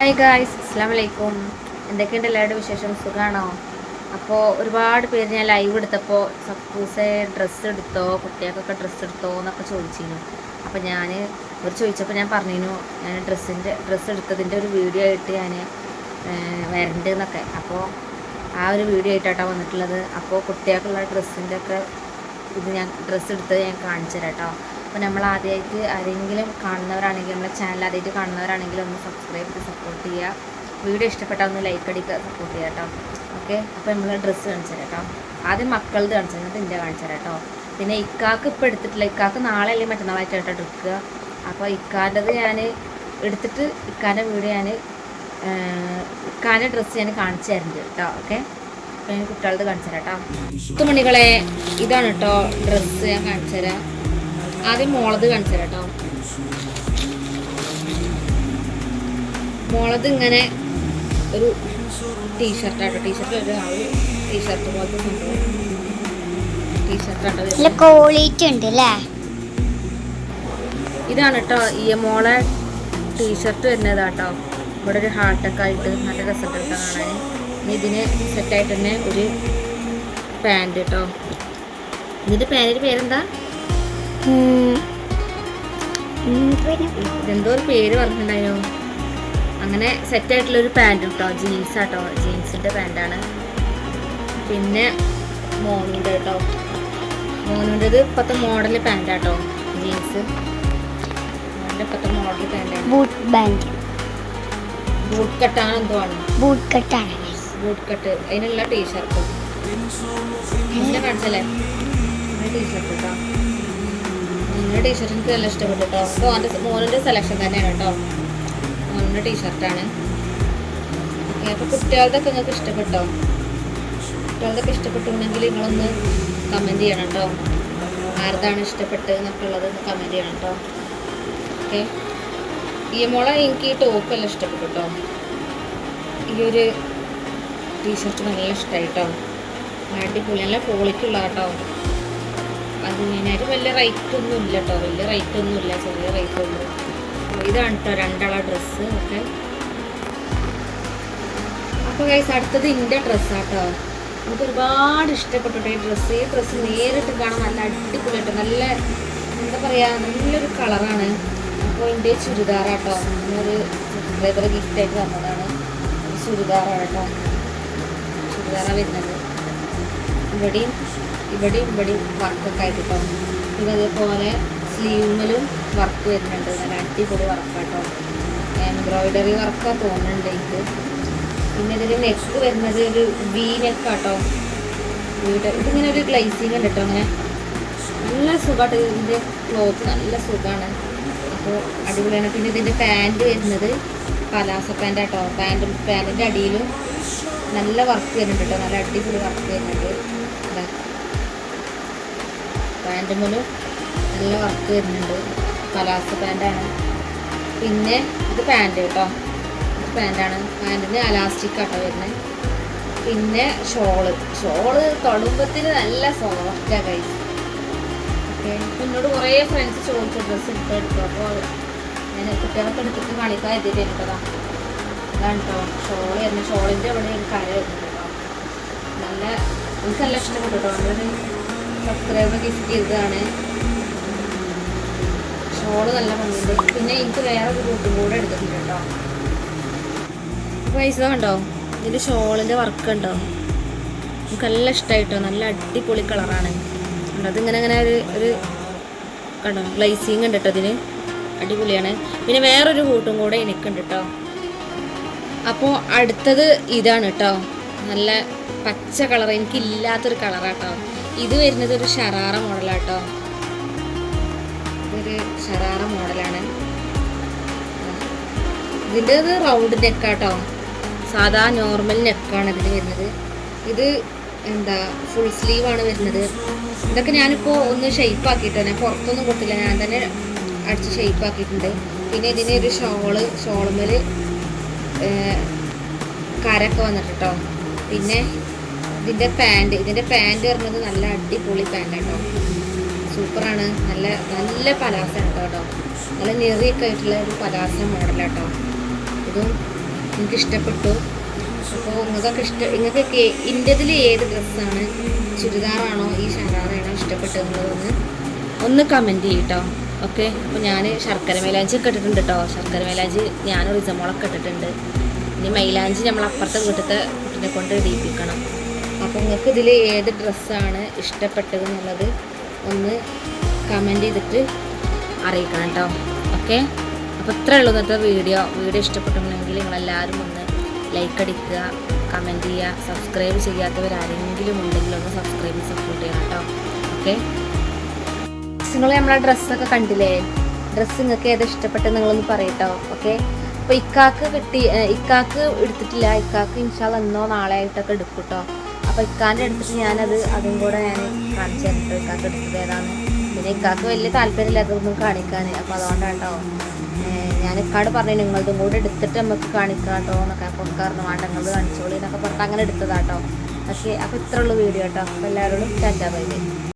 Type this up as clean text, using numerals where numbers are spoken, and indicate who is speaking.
Speaker 1: Hi guys, അസ്സലാമു അലൈക്കും. എന്തൊക്കെയുണ്ട് എല്ലാവരുടെ വിശേഷം? സുഖമാണോ? അപ്പോൾ ഒരുപാട് പേര് ഞാൻ ലൈവ് എടുത്തപ്പോൾ സപ്പൂസെ ഡ്രസ്സ് എടുത്തോ, കുട്ടികൾക്കൊക്കെ ഡ്രസ്സ് എടുത്തോ എന്നൊക്കെ ചോദിച്ചിരുന്നു. അപ്പോൾ അവർ ചോദിച്ചപ്പോൾ ഞാൻ പറഞ്ഞിരുന്നു ഞാൻ ഡ്രസ്സ് എടുത്തതിൻ്റെ ഒരു വീഡിയോ ആയിട്ട് ഞാൻ വരണ്ട് എന്നൊക്കെ. അപ്പോൾ ആ ഒരു വീഡിയോ ആയിട്ടാണ് വന്നിട്ടുള്ളത്. അപ്പോൾ കുട്ടികൾക്കുള്ള ഡ്രസ്സിൻ്റെ ഒക്കെ ഞാൻ ഡ്രസ്സ് എടുത്തത് ഞാൻ കാണിച്ചു തരാം കേട്ടോ. അപ്പോൾ നമ്മൾ ആദ്യമായിട്ട് ആരെങ്കിലും കാണുന്നവരാണെങ്കിൽ, നമ്മളെ ചാനൽ ആദ്യമായിട്ട് കാണുന്നവരാണെങ്കിൽ ഒന്ന് സബ്സ്ക്രൈബ് ചെയ്ത് സപ്പോർട്ട് ചെയ്യുക. വീഡിയോ ഇഷ്ടപ്പെട്ടാൽ ഒന്ന് ലൈക്ക് അടിക്കുക, സപ്പോർട്ട് ചെയ്യുക കേട്ടോ. ഓക്കെ, അപ്പോൾ നമ്മൾ ഡ്രസ്സ് കാണിച്ചു തരാം കേട്ടോ. ആദ്യം മക്കളത് കാണിച്ചു തരാം, ഇതിൻ്റെ കാണിച്ചു തരാം കേട്ടോ. പിന്നെ ഇക്കാക്ക് ഇപ്പോൾ എടുത്തിട്ടില്ല, ഇക്കാക്ക് നാളെ അല്ലെങ്കിൽ മറ്റന്നാളായിട്ടാണ് എടുക്കുക. അപ്പോൾ ഇക്കാൻ്റെത് ഞാൻ എടുത്തിട്ട് ഇക്കാൻ്റെ വീഡിയോ ഇക്കാൻ്റെ ഡ്രസ്സ് ഞാൻ കാണിച്ചു തരുന്നുണ്ട് കേട്ടോ. ഓക്കെ, അപ്പോൾ ഞാൻ കുട്ടികളത് കാണിച്ചു തരാം കേട്ടോ. 10 മണികളെ ഇതാണ് കേട്ടോ ഡ്രസ്സ്, ഞാൻ കാണിച്ചു തരാം. ആദ്യം മോളത് കാണിച്ചു തരാം കേട്ടോ. മോളത് ഇങ്ങനെ ഒരു ടീഷർട്ടാട്ടോ, ടീഷർട്ട് പോലത്തെ സംഭവം ടീഷർട്ടാട്ടോ,
Speaker 2: ക്വാളിറ്റി ഉണ്ട് അല്ലേ.
Speaker 1: ഇതാണ് കേട്ടോ ഈ മോളെ ടീഷർട്ട് വരുന്നതാട്ടോ. ഇവിടെ ഒരു ഹാർട്ടൊക്കെ ആയിട്ട് നല്ല രസമായിട്ട് കേട്ടോ കാണാൻ. ഇനി ഇതിന് സെറ്റായിട്ട് തന്നെ ഒരു പാൻറ് കേട്ടോ. ഇതിൻ്റെ പാൻറ്റിൻ്റെ പേരെന്താ? ഇതെന്തോ ഒരു പേര് പറഞ്ഞിട്ടുണ്ടായിരുന്നു. അങ്ങനെ സെറ്റായിട്ടുള്ളൊരു പാൻറ് കേട്ടോ, ജീൻസാട്ടോ, ജീൻസിൻ്റെ പാൻറ്റാണ്. പിന്നെ മോനുണ്ട് കേട്ടോ, മോനുണ്ടത് ഇപ്പോഴത്തെ മോഡൽ പാൻറ്റാട്ടോ, ജീൻസ് മോൻ്റെ ഇപ്പോഴത്തെ മോഡൽ പാൻറ്റാണ്. ബൂട്ട് കട്ടാണ്, എന്തോ ആണ് ബൂട്ട് കട്ട്. അതിനുള്ള ടീഷർട്ടും പിന്നെ കാണിച്ചല്ലേ ടീഷർട്ട് കേട്ടോ. മോൻ്റെ ടീഷർട്ട് എനിക്ക് നല്ല ഇഷ്ടപ്പെട്ടു കേട്ടോ. അപ്പോൾ മോൻ്റെ സെലക്ഷൻ തന്നെയാണ് കേട്ടോ, മോൻ്റെ ടീഷർട്ടാണ്. ഓക്കെ, അപ്പോൾ കുട്ടികളുടെയൊക്കെ നിങ്ങൾക്ക് ഇഷ്ടപ്പെട്ടോ? കുട്ടികളുടെയൊക്കെ ഇഷ്ടപ്പെട്ടുണ്ടെങ്കിൽ നിങ്ങളൊന്ന് കമൻറ്റ് ചെയ്യണം കേട്ടോ. ആർക്കാണ് ഇഷ്ടപ്പെട്ടത് എന്നൊക്കെ ഉള്ളത് ഒന്ന് കമൻറ്റ് ചെയ്യണം കേട്ടോ. ഓക്കെ, ഈ മോളെ എനിക്ക് ഈ ടോപ്പെല്ലാം ഇഷ്ടപ്പെട്ടു കേട്ടോ. ഈ ഒരു ടീഷർട്ട് നല്ല ഇഷ്ടമായി കേട്ടോ, അടിപൊളി, നല്ല ക്വാളിറ്റി ഉള്ള കേട്ടോ. അത് മെയിനായിട്ട് വലിയ റേറ്റ് ഒന്നും ഇല്ല കേട്ടോ, ചെറിയ റേറ്റ് ഉള്ളൂ. ഇതാണ് കേട്ടോ രണ്ടാളെ ഡ്രസ്സ്. ഓക്കെ, അപ്പോൾ ഗൈസ് അടുത്തത് എൻ്റെ ഡ്രസ്സാട്ടോ. എനിക്ക് ഒരുപാട് ഇഷ്ടപ്പെട്ടു ഈ ഡ്രസ്സ് നേരിട്ട് കാണാൻ നല്ല അടിപൊളിയായിട്ട്, നല്ല എന്താ പറയുക, നല്ലൊരു കളറാണ്. അപ്പോൾ എൻ്റെ ചുരിദാറാട്ടോ, ഒരു സബ്സ്ക്രൈബർ ഗിഫ്റ്റായിട്ട് തന്നതാണ്. ചുരിദാറാണ് കേട്ടോ, ചുരിദാറാണ് വരുന്നത്. ഇവിടെയും വർക്കൊക്കെ ആയിട്ട് കേട്ടോ. പിന്നെ അതേപോലെ സ്ലീവിലും വർക്ക് വരുന്നുണ്ട്, നല്ല അടിപൊളി വർക്കാട്ടോ, എംബ്രോയിഡറി വർക്കാണ് തോന്നുന്നുണ്ട് എനിക്ക്. പിന്നെ ഇതിൻ്റെ നെക്ക് വരുന്നത് ഒരു വി നെക്കാട്ടോ. ഇതിങ്ങനെ ഒരു ഗ്ലൈസിങ് ഉണ്ട് കേട്ടോ, അങ്ങനെ നല്ല സുഖമായിട്ട്, ഇതിൻ്റെ ക്ലോത്ത് നല്ല സുഖമാണ്. അപ്പോൾ അടിപൊളിയാണ്. പിന്നെ ഇതിൻ്റെ പാൻറ് വരുന്നത് പലാസോ പാൻറ്റാട്ടോ. പാൻറ്റിൻ്റെ അടിയിലും നല്ല വർക്ക് വരുന്നുണ്ട് കേട്ടോ, നല്ല അടിപൊളി വർക്ക് വരുന്നുണ്ട്. പാൻറ് പോലും നല്ല വർക്ക് വരുന്നുണ്ട്, പലാസോ പാൻറ്റാണ്. പിന്നെ ഇത് പാൻറ് കേട്ടോ, ഇത് പാൻറ്റാണ്. പാൻറ്റിന് അലാസ്റ്റിക് ആട്ടോ വരുന്നത്. പിന്നെ ഷോള് തൊടുമ്പത്തിന് നല്ല സോഫ്റ്റാണ് കൈസ്. ഓക്കെ, എന്നോട് കുറേ ഫ്രണ്ട്സ് ചോദിച്ചു ഡ്രസ്സ് എടുത്തു. അപ്പോൾ ഞാൻ കുട്ടികളൊക്കെ എടുത്തിട്ട് കളിക്കാൻ എത്തിയിട്ടാ. അതാണ് കേട്ടോ ഷോള് വരുന്നത്. ഷോളിൻ്റെ അവിടെ എനിക്ക് കര വരുന്നുണ്ട് കേട്ടോ. എനിക്ക് നല്ല ഇഷ്ടപ്പെട്ടു കേട്ടോ. നമ്മളൊരു സബ്സ്ക്രൈബർ ഗിഫ്റ്റ് ചെയ്തതാണ്. ഷോള് നല്ല ഭംഗിയുണ്ട്. പിന്നെ എനിക്ക് വേറൊരു കൂട്ടും കൂടെ എടുത്തിട്ടുണ്ട് കേട്ടോ. പൈസ കണ്ടോ, ഇതിൻ്റെ ഷോളിൻ്റെ വർക്ക് ഉണ്ടോ, എനിക്ക് നല്ല ഇഷ്ടമായിട്ടോ. നല്ല അടിപൊളി കളറാണ്. അതിങ്ങനെ ഒരു കണ്ടോ ഗ്ലൈസിങ് ഉണ്ട് കേട്ടോ ഇതിന്, അടിപൊളിയാണ്. പിന്നെ വേറൊരു കൂട്ടും കൂടെ എനിക്കുണ്ട് കേട്ടോ. അപ്പോൾ അടുത്തത് ഇതാണ് കേട്ടോ, നല്ല പച്ച കളർ, എനിക്കില്ലാത്തൊരു കളറാട്ടോ. ഇത് വരുന്നത് ഒരു ഷറാറ മോഡലാട്ടോ. ഇതൊരു ഷറാറ മോഡലാണ്. ഇതിൻ്റെ റൗണ്ട് നെക്കാട്ടോ, സാധാ നോർമൽ നെക്കാണ് ഇതിന് വരുന്നത്. ഇത് എന്താ ഫുൾ സ്ലീവാണ് വരുന്നത്. ഇതൊക്കെ ഞാനിപ്പോൾ ഒന്ന് ഷെയ്പ്പ് ആക്കിയിട്ടോ, ഞാൻ പുറത്തൊന്നും കൊടുത്തില്ല, ഞാൻ തന്നെ അടിച്ച് ഷെയ്പ്പ് ആക്കിയിട്ടുണ്ട്. പിന്നെ ഇതിന് ഒരു ഷോളുമേൽ കരൊക്കെ വന്നിട്ട് കേട്ടോ. പിന്നെ ഇതിൻ്റെ പാൻറ് പറഞ്ഞത് നല്ല അടിപൊളി പാൻറ്റാട്ടോ, സൂപ്പറാണ്. നല്ല പലാസ കേട്ടോ, നല്ല നെറിയൊക്കെ ആയിട്ടുള്ള ഒരു പലാസ മോഡലാട്ടോ. ഇതും എനിക്ക് ഇഷ്ടപ്പെട്ടു. അപ്പോൾ നിങ്ങൾക്കൊക്കെ ഇൻ്റെതിൽ ഏത് ഡ്രസ്സാണ്, ചുരിദാറാണോ ഈ ഷറാറയാണോ ഇഷ്ടപ്പെട്ടതെന്നുള്ളതൊന്ന് ഒന്ന് കമൻറ്റ് ചെയ്യട്ടോ. ഓക്കെ. അപ്പോൾ ഞാൻ ശർക്കര മൈലാഞ്ചി ഒക്കെ ഇട്ടിട്ടുണ്ട് കേട്ടോ. ശർക്കര മൈലാഞ്ചി ഞാനും റിസമോളൊക്കെ ഇട്ടിട്ടുണ്ട്. ഇനി മൈലാഞ്ചി നമ്മൾ അപ്പുറത്തെ വീട്ടിലത്തെ കുട്ടിനെ കൊണ്ട് ഇടിയിപ്പിക്കണം. അപ്പോൾ നിങ്ങൾക്ക് ഇതിൽ ഏത് ഡ്രസ്സാണ് ഇഷ്ടപ്പെട്ടതെന്നുള്ളത് ഒന്ന് കമൻറ്റ് ചെയ്തിട്ട് അറിയിക്കണം കേട്ടോ. ഓക്കെ. അപ്പോൾ ഇത്രയേ ഉള്ളൂ ഇന്നത്തെ വീഡിയോ ഇഷ്ടപ്പെട്ടിട്ടുണ്ടെങ്കിൽ നിങ്ങളെല്ലാവരും ഒന്ന് ലൈക്ക് അടിക്കുക, കമൻറ്റ് ചെയ്യുക, സബ്സ്ക്രൈബ് ചെയ്യാത്തവരാരെങ്കിലും ഉണ്ടെങ്കിൽ ഒന്ന് സബ്സ്ക്രൈബ് സപ്പോർട്ട് ചെയ്യണം കേട്ടോ. ഓക്കെ. നിങ്ങൾ നമ്മളെ ഡ്രസ്സൊക്കെ കണ്ടില്ലേ? ഡ്രസ്സ് നിങ്ങൾക്ക് ഏതാ ഇഷ്ടപ്പെട്ടത് നിങ്ങളൊന്ന് പറയട്ടോ. ഓക്കെ. അപ്പോൾ ഇക്കാക്ക് എടുത്തിട്ടില്ല. ഇക്കാക്ക് ഇൻഷാല്ലാ എന്നോ നാളെ ആയിട്ടൊക്കെ എടുക്കും കേട്ടോ. അപ്പോൾ ഇക്കാൻ്റെ എടുത്തിട്ട് അതും കൂടെ ഞാൻ കാണിച്ചു തരട്ടോ. ഇക്കാക്ക് എടുത്തത് ഏതാണ്. പിന്നെ ഇക്കാക്ക് വലിയ താല്പര്യമില്ല അതൊന്നും കാണിക്കാൻ. അപ്പോൾ അതുകൊണ്ടാണ് കേട്ടോ ഞാൻ ഇക്കാട് പറഞ്ഞു നിങ്ങളതും കൂടെ എടുത്തിട്ട് നമുക്ക് കാണിക്കാം കേട്ടോ എന്നൊക്കെ. പൊക്കാറിന് വേണ്ട നിങ്ങളത് കാണിച്ചോളി എന്നൊക്കെ പറഞ്ഞിട്ട് അങ്ങനെ എടുത്തതാട്ടോ. ഓക്കെ. അപ്പോൾ ഇത്രയുള്ള വീഡിയോ കേട്ടോ. അപ്പോൾ എല്ലാവരോടും ടാറ്റാ ബൈ ബൈ.